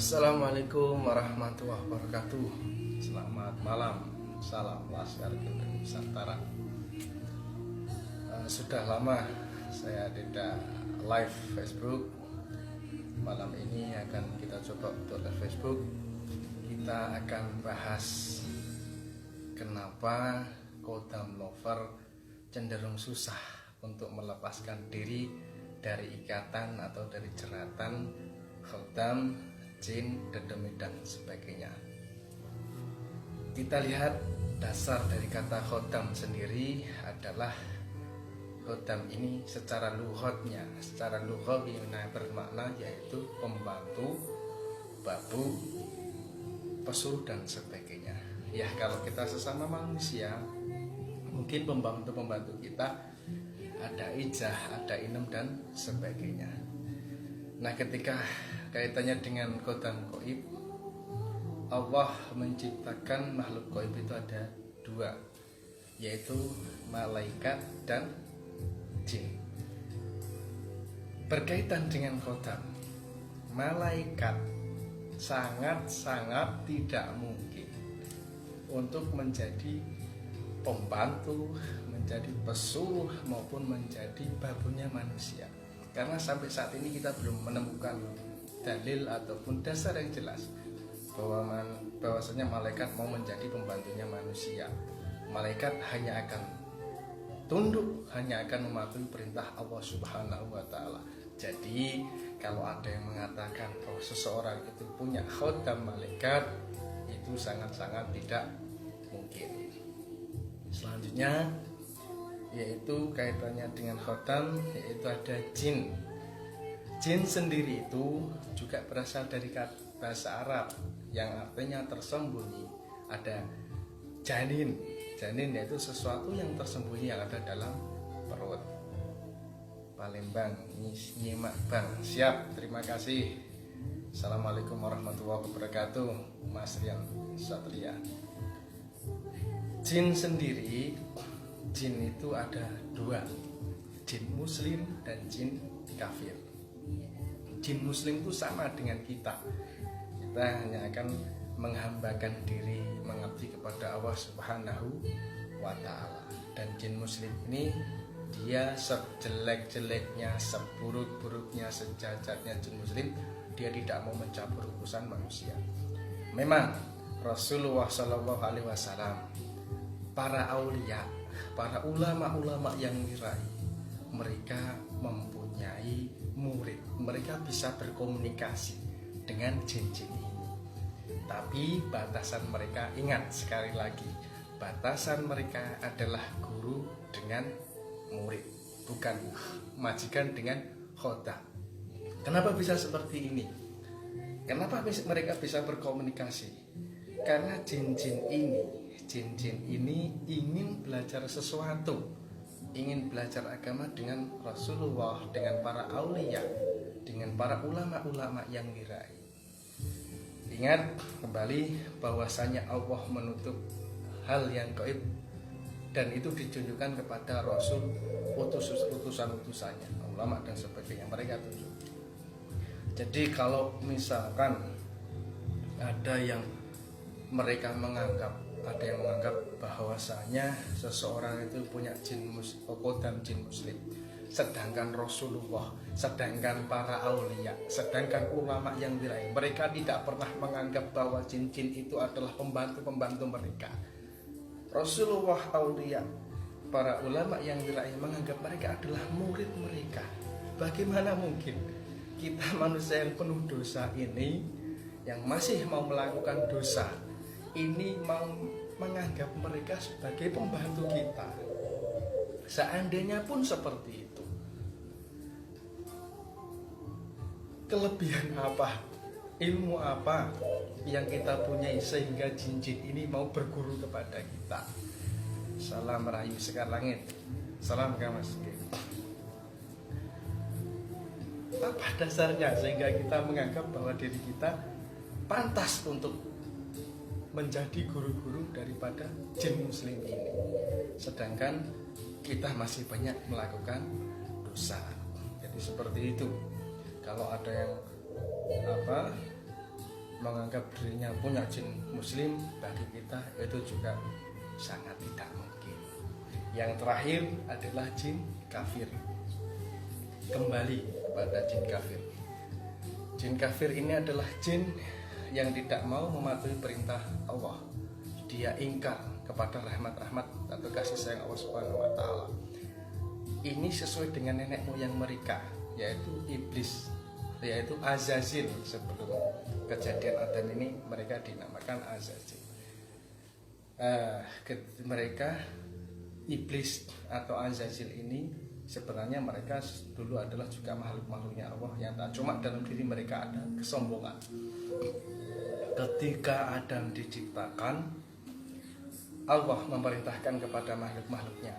Assalamualaikum warahmatullahi wabarakatuh. Selamat malam, salam Laskar Ganda Nusantara. Sudah lama saya tidak live Facebook. Malam ini akan kita coba untuk live Facebook. Kita akan bahas kenapa Khodam lover cenderung susah untuk melepaskan diri dari ikatan atau dari jeratan Khodam, jin, dedemi dan sebagainya. Kita lihat dasar dari kata Khodam sendiri adalah Khodam ini secara lughatnya, secara lughawi bermakna yaitu pembantu, babu, pesuruh dan sebagainya. Ya, kalau kita sesama manusia, mungkin pembantu-pembantu kita ada ijah, ada inem dan sebagainya. Nah, ketika kaitannya dengan Khodam Ghaib, Allah menciptakan makhluk gaib itu ada dua, yaitu malaikat dan jin. Berkaitan dengan Khodam, malaikat sangat-sangat tidak mungkin untuk menjadi pembantu, menjadi pesuruh maupun menjadi babunya manusia. Karena sampai saat ini kita belum menemukan dalil ataupun dasar yang jelas bahwasanya malaikat mau menjadi pembantunya manusia. Malaikat hanya akan tunduk, hanya akan mematuhi perintah Allah Subhanahu wa taala. Jadi kalau ada yang mengatakan bahwa seseorang itu punya khodam malaikat, itu sangat-sangat tidak mungkin. Selanjutnya yaitu kaitannya dengan khodam, yaitu ada jin. Jin sendiri itu juga berasal dari bahasa Arab yang artinya tersembunyi. Ada janin. Janin yaitu sesuatu yang tersembunyi yang ada dalam perut. Palembang, nyimak bang. Siap, terima kasih. Assalamualaikum warahmatullahi wabarakatuh, Mas Rian Satria. Jin sendiri, jin itu ada dua, jin muslim dan jin kafir. Jin muslim itu sama dengan kita hanya akan menghambakan diri, mengabdi kepada Allah Subhanahu wa ta'ala. Dan jin muslim ini dia sejelek-jeleknya, seburuk-buruknya, sejajatnya jin muslim, dia tidak mau mencampur urusan manusia. Memang Rasulullah SAW, para aulia, para ulama-ulama yang wirai, mereka mempunyai murid, mereka bisa berkomunikasi dengan jin-jin ini. Tapi batasan mereka, ingat sekali lagi, batasan mereka adalah guru dengan murid, bukan majikan dengan khodam. Kenapa bisa seperti ini? Kenapa mereka bisa berkomunikasi? Karena jin-jin ini ingin belajar sesuatu, ingin belajar agama dengan Rasulullah, dengan para aulia, dengan para ulama-ulama yang wirai. Ingat kembali bahwasanya Allah menutup hal yang gaib, dan itu ditunjukkan kepada Rasul, utusan-utusannya, ulama dan sebagainya, mereka tunjuk. Jadi kalau misalkan ada yang mereka menganggap, ada yang menganggap bahwasanya seseorang itu punya khodam jin muslim, sedangkan Rasulullah, sedangkan para aulia, sedangkan ulama yang wirai, mereka tidak pernah menganggap bahwa jin-jin itu adalah pembantu-pembantu mereka. Rasulullah, aulia, para ulama yang wirai menganggap mereka adalah murid mereka. Bagaimana mungkin kita manusia yang penuh dosa ini, yang masih mau melakukan dosa ini, mau menganggap mereka sebagai pembantu kita? Seandainya pun seperti itu, kelebihan apa, ilmu apa yang kita punyai sehingga jin-jin ini mau berguru kepada kita? Salam Rahayu Sekar Langit, salam Kamas. Apa dasarnya sehingga kita menganggap bahwa diri kita pantas untuk menjadi guru-guru daripada jin muslim ini, sedangkan kita masih banyak melakukan dosa? Jadi seperti itu. Kalau ada yang menganggap dirinya punya jin muslim, bagi kita itu juga sangat tidak mungkin. Yang terakhir adalah jin kafir. Kembali kepada jin kafir. Jin kafir ini adalah jin yang tidak mau mematuhi perintah Allah. Dia ingkar kepada rahmat-rahmat atau kasih sayang Allah Subhanahu wa taala. Ini sesuai dengan nenek moyang mereka, yaitu iblis, yaitu Azazil. Sebelum kejadian Adam ini mereka dinamakan Azazil. Mereka iblis atau Azazil ini sebenarnya mereka dulu adalah juga makhluk-makhluknya Allah yang tak, cuma dalam diri mereka ada kesombongan. Ketika Adam diciptakan, Allah memerintahkan kepada makhluk-makhluknya,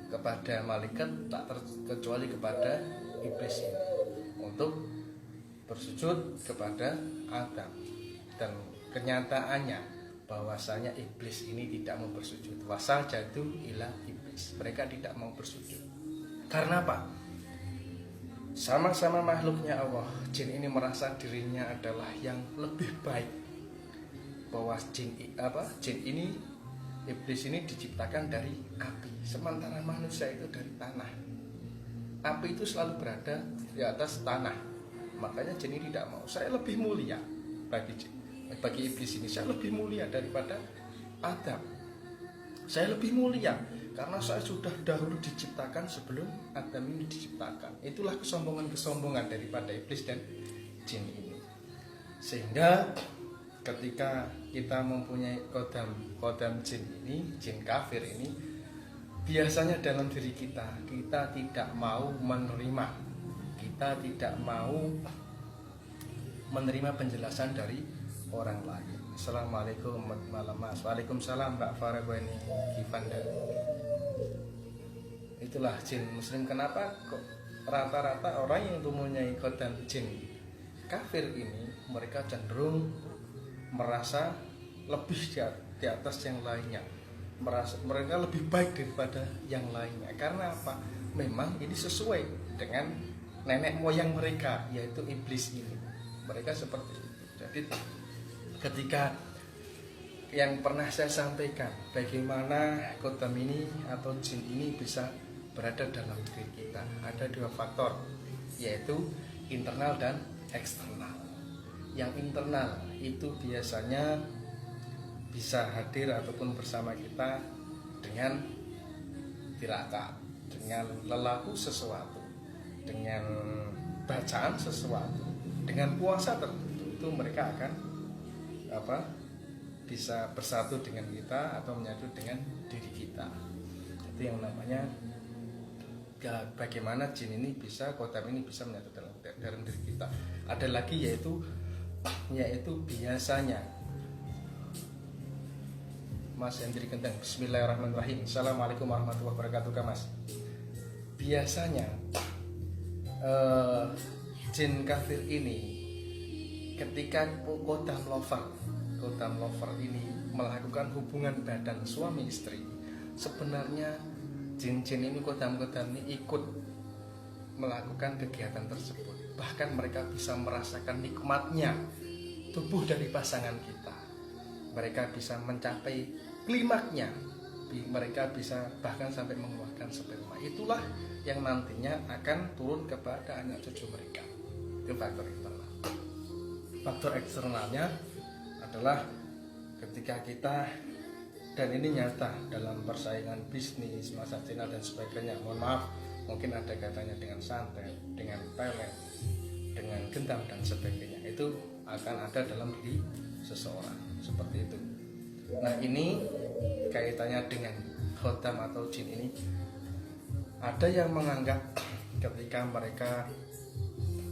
kepada malaikat, tak terkecuali kepada iblis ini, untuk bersujud kepada Adam. Dan kenyataannya bahwasanya iblis ini tidak mau bersujud. Wasajadu ila iblis. Mereka tidak mau bersujud. Karena apa? Sama-sama makhluknya Allah, jin ini merasa dirinya adalah yang lebih baik. Bahwa jin ini, iblis ini diciptakan dari api, sementara manusia itu dari tanah. Api itu selalu berada di atas tanah. Makanya jin ini tidak mau. Saya lebih mulia bagi iblis ini. Saya lebih mulia daripada Adam. Saya lebih mulia karena saya sudah dahulu diciptakan sebelum Adam ini diciptakan. Itulah kesombongan-kesombongan daripada iblis dan jin ini. Sehingga ketika kita mempunyai kodam jin ini, jin kafir ini, biasanya dalam diri kita tidak mau menerima, kita tidak mau menerima penjelasan dari orang lain. Assalamualaikum malam Mas. Waalaikumsalam Mbak Farah Gweni Givanda. Itulah jin muslim. Kenapa kok rata-rata orang yang mempunyai kodam jin kafir ini mereka cenderung merasa lebih di atas yang lainnya, mereka lebih baik daripada yang lainnya. Karena apa? Memang ini sesuai dengan nenek moyang mereka, yaitu iblis ini. Mereka seperti itu. Jadi ketika yang pernah saya sampaikan, bagaimana kodam ini atau jin ini bisa berada dalam diri kita, ada dua faktor, yaitu internal dan eksternal. Yang internal itu biasanya bisa hadir ataupun bersama kita dengan tirakat, dengan lelaku sesuatu, dengan bacaan sesuatu, dengan puasa tertentu. Itu mereka akan bisa bersatu dengan kita atau menyatu dengan diri kita. Itu yang namanya bagaimana jin ini bisa, kodam ini bisa menyatu dalam diri kita. Ada lagi yaitu biasanya Mas Hendri Genteng. Bismillahirrahmanirrahim. Assalamualaikum warahmatullahi wabarakatuh Mas. Biasanya jin kafir ini ketika kodam lover ini melakukan hubungan badan suami istri, sebenarnya jin-jin ini, kodam-kodam ini ikut melakukan kegiatan tersebut. Bahkan mereka bisa merasakan nikmatnya tubuh dari pasangan kita. Mereka bisa mencapai klimaknya. Mereka bisa bahkan sampai mengeluarkan sperma. Itulah yang nantinya akan turun kepada anak cucu mereka. Itu faktor internal. Faktor eksternalnya adalah ketika kita, dan ini nyata dalam persaingan bisnis, masa Cina dan sebagainya. Mohon maaf, mungkin ada katanya dengan santet, dengan pelet, dengan gendam dan sebagainya. Itu akan ada dalam diri seseorang, seperti itu. Nah, ini kaitannya dengan khodam atau jin ini. Ada yang menganggap ketika mereka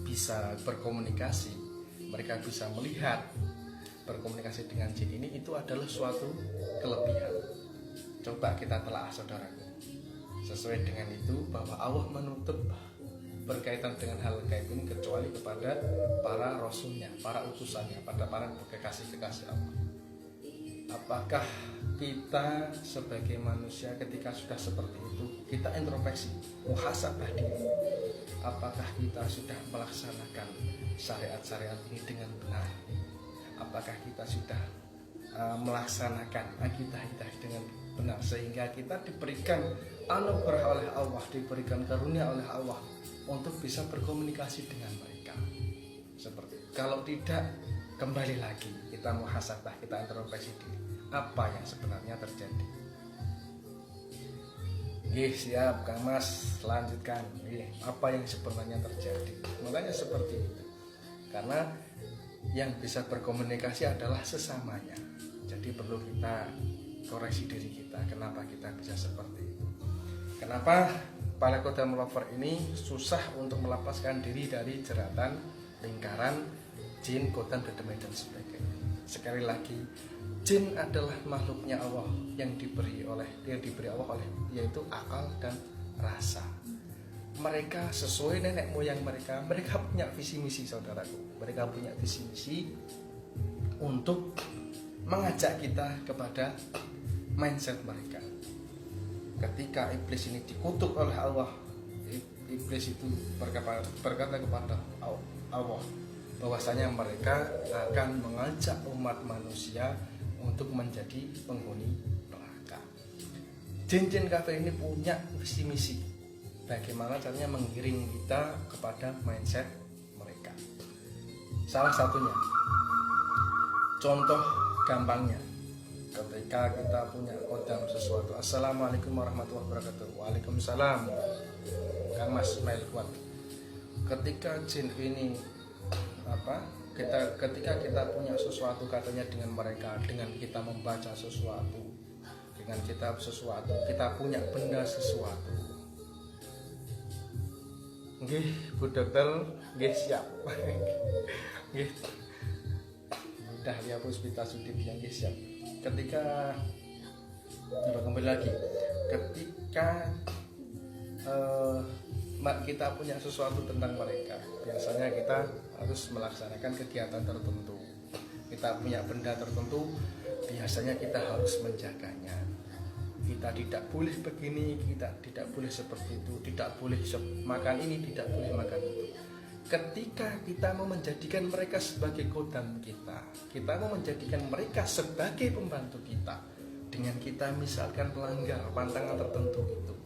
bisa berkomunikasi, mereka bisa melihat, berkomunikasi dengan jin ini, itu adalah suatu kelebihan. Coba kita telah saudaraku. Sesuai dengan itu bahwa Allah menutup berkaitan dengan hal gaib ini kecuali kepada para rasulnya, para utusannya, pada para kekasih-kekasih Allah. Apakah kita sebagai manusia ketika sudah seperti itu, kita introspeksi, muhasabah diri, apakah kita sudah melaksanakan syariat-syariat ini dengan benar? apakah kita sudah melaksanakan akidah kita dengan benar, sehingga kita diberikan anugerah oleh Allah, diberikan karunia oleh Allah untuk bisa berkomunikasi dengan mereka. Seperti itu. Kalau tidak, kembali lagi kita muhasabah, kita introspeksi diri, apa yang sebenarnya terjadi. Siap Kang Mas, lanjutkan. Apa yang sebenarnya terjadi? Makanya seperti itu. Karena yang bisa berkomunikasi adalah sesamanya. Jadi perlu kita koreksi diri kita, kenapa kita bisa seperti itu. Kenapa para Kodam Lover ini susah untuk melepaskan diri dari jeratan lingkaran jin, kodam, dedemit dan sebagainya. Sekali lagi, jin adalah makhluknya Allah yang diberi Allah oleh, yaitu akal dan rasa. Mereka sesuai nenek moyang mereka punya visi misi, saudaraku. Mereka punya visi misi untuk mengajak kita kepada mindset mereka. Ketika iblis ini dikutuk oleh Allah, iblis itu berkata kepada Allah bahwasanya mereka akan mengajak umat manusia untuk menjadi penghuni neraka. Jin-jin kafir ini punya visi misi bagaimana caranya menggiring kita kepada mindset mereka. Salah satunya, contoh gampangnya, ketika kita punya kodam sesuatu, assalamualaikum warahmatullahi wabarakatuh, waalaikumsalam, Kang Mas Mail kuat. Ketika jin ini ketika kita punya sesuatu katanya dengan mereka, dengan kita membaca sesuatu, dengan kitab sesuatu, kita punya benda sesuatu. Nggih, Bu Dokter, nggih siap. Nggih. Udah ya Puspita Sudipnya, nggih siap. Ketika kembali lagi, ketika kita punya sesuatu tentang mereka, biasanya kita harus melaksanakan kegiatan tertentu. Kita punya benda tertentu, biasanya kita harus menjaganya. Kita tidak boleh begini, kita tidak boleh seperti itu, tidak boleh makan ini, tidak boleh makan itu. Ketika kita mau menjadikan mereka sebagai kodam kita mau menjadikan mereka sebagai pembantu kita, dengan kita misalkan melanggar pantangan tertentu itu,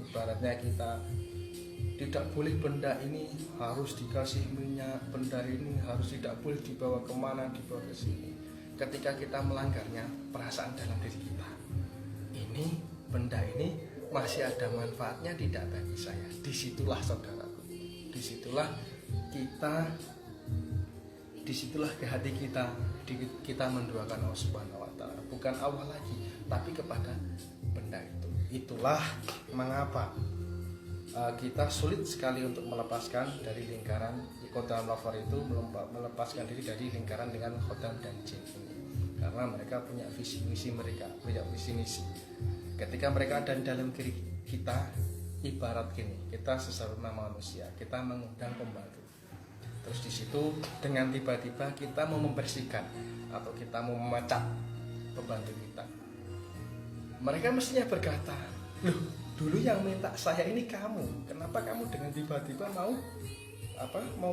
ibaratnya kita tidak boleh benda ini harus dikasih minyak, benda ini harus tidak boleh dibawa kemana, dibawa ke sini. Ketika kita melanggarnya, perasaan dalam diri kita, ini benda ini masih ada manfaatnya tidak bagi saya. Disitulah saudaraku, disitulah ke hati kita mendoakan Allah Subhanahu wa Ta'ala, bukan Allah lagi, tapi kepada benda itu. Itulah mengapa kita sulit sekali untuk melepaskan dari lingkaran kodam lover itu, melepaskan diri dari lingkaran dengan kodam dan jin ini, karena mereka punya visi misi ketika mereka ada dalam diri kita. Ibarat gini, kita sesama manusia, kita mengundang pembantu, terus di situ dengan tiba-tiba kita mau membersihkan atau kita mau memecat pembantu kita, mereka mestinya berkata, loh, dulu yang minta saya ini kamu, kenapa kamu dengan tiba-tiba mau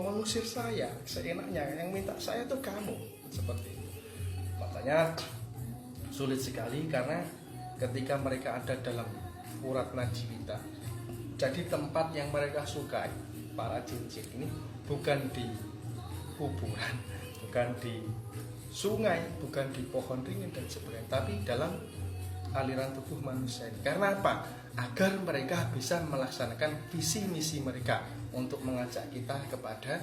mengusir saya seenaknya? Yang minta saya tuh kamu. Seperti itu. Makanya sulit sekali, karena ketika mereka ada dalam urat nadi kita, jadi tempat yang mereka sukai, para jin-jin ini, bukan di kuburan, bukan di sungai, bukan di pohon ringin dan sebagainya, tapi dalam aliran tubuh manusia ini. Karena apa? Agar mereka bisa melaksanakan visi misi mereka untuk mengajak kita kepada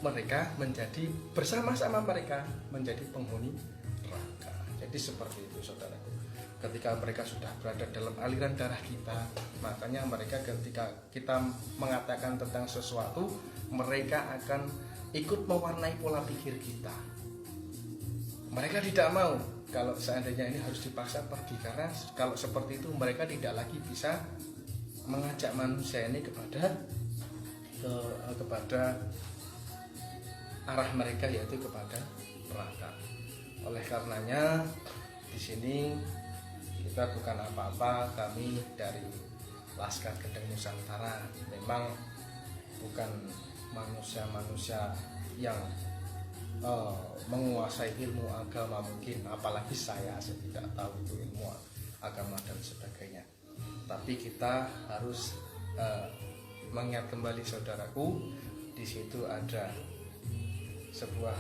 mereka menjadi bersama-sama mereka menjadi penghuni neraka. Jadi seperti itu saudaraku. Ketika mereka sudah berada dalam aliran darah kita, makanya mereka ketika kita mengatakan tentang sesuatu, mereka akan ikut mewarnai pola pikir kita. Mereka tidak mau kalau seandainya ini harus dipaksa pergi, karena kalau seperti itu mereka tidak lagi bisa mengajak manusia ini kepada arah mereka, yaitu kepada neraka. Oleh karenanya di sini kita bukan apa-apa, kami dari Laskar Gedeng Nusantara memang bukan manusia-manusia yang menguasai ilmu agama mungkin, apalagi saya tidak tahu itu ilmu agama dan sebagainya. Tapi kita harus mengingat kembali saudaraku, di situ ada sebuah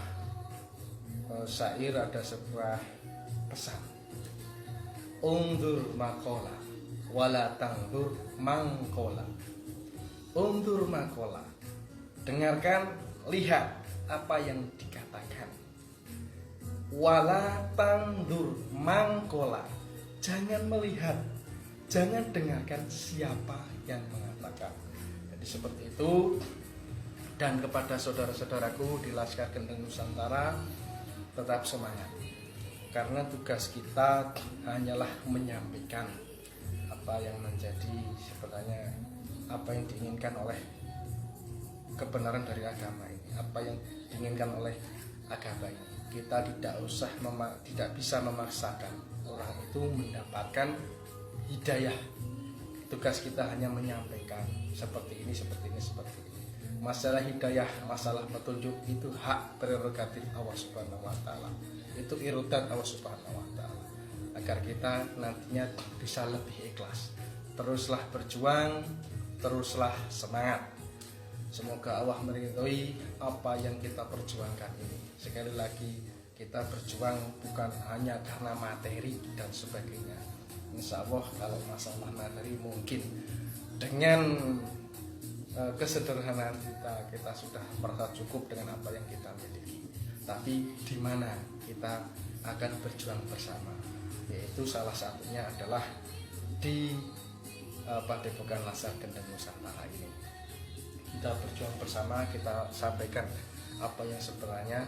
syair, ada sebuah pesan. Undur makola wala tangdur mangkola. Undur makola, dengarkan, lihat apa yang dikatakan. Wala tangdur mangkola, jangan melihat, jangan dengarkan siapa yang mengatakan. Jadi seperti itu. Dan kepada saudara-saudaraku di Laskar Gendeng Nusantara, tetap semangat, karena tugas kita hanyalah menyampaikan apa yang menjadi sebenarnya apa yang diinginkan oleh kebenaran dari agama ini, apa yang diinginkan oleh agama ini. Kita tidak bisa memaksakan orang itu mendapatkan hidayah. Tugas kita hanya menyampaikan seperti ini, seperti ini, seperti ini. Masalah hidayah, masalah petunjuk itu hak prerogatif Allah Subhanahu wa taala. Itu irodat Allah Subhanahu wa taala. Agar kita nantinya bisa lebih ikhlas. Teruslah berjuang, teruslah semangat. Semoga Allah meridhoi apa yang kita perjuangkan ini. Sekali lagi, kita berjuang bukan hanya karena materi dan sebagainya. Insya Allah kalau masalah materi mungkin dengan kesederhanaan kita sudah merasa cukup dengan apa yang kita miliki. Tapi di mana kita akan berjuang bersama, yaitu salah satunya adalah di Padepokan Laskar Gendeng Nusantara ini. Kita berjuang bersama, kita sampaikan apa yang sebenarnya.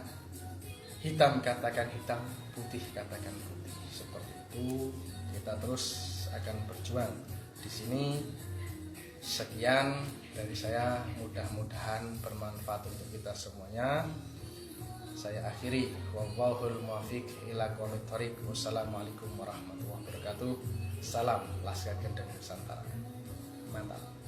Hitam katakan hitam, putih katakan putih. Seperti itu kita terus akan berjuang di sini. Sekian dari saya, mudah-mudahan bermanfaat untuk kita semuanya. Saya akhiri, wallahul muwaffiq ila aqwamit thoriq. Wassalamualaikum warahmatullahi wabarakatuh. Salam Laskar Gendeng Nusantara. Mantap.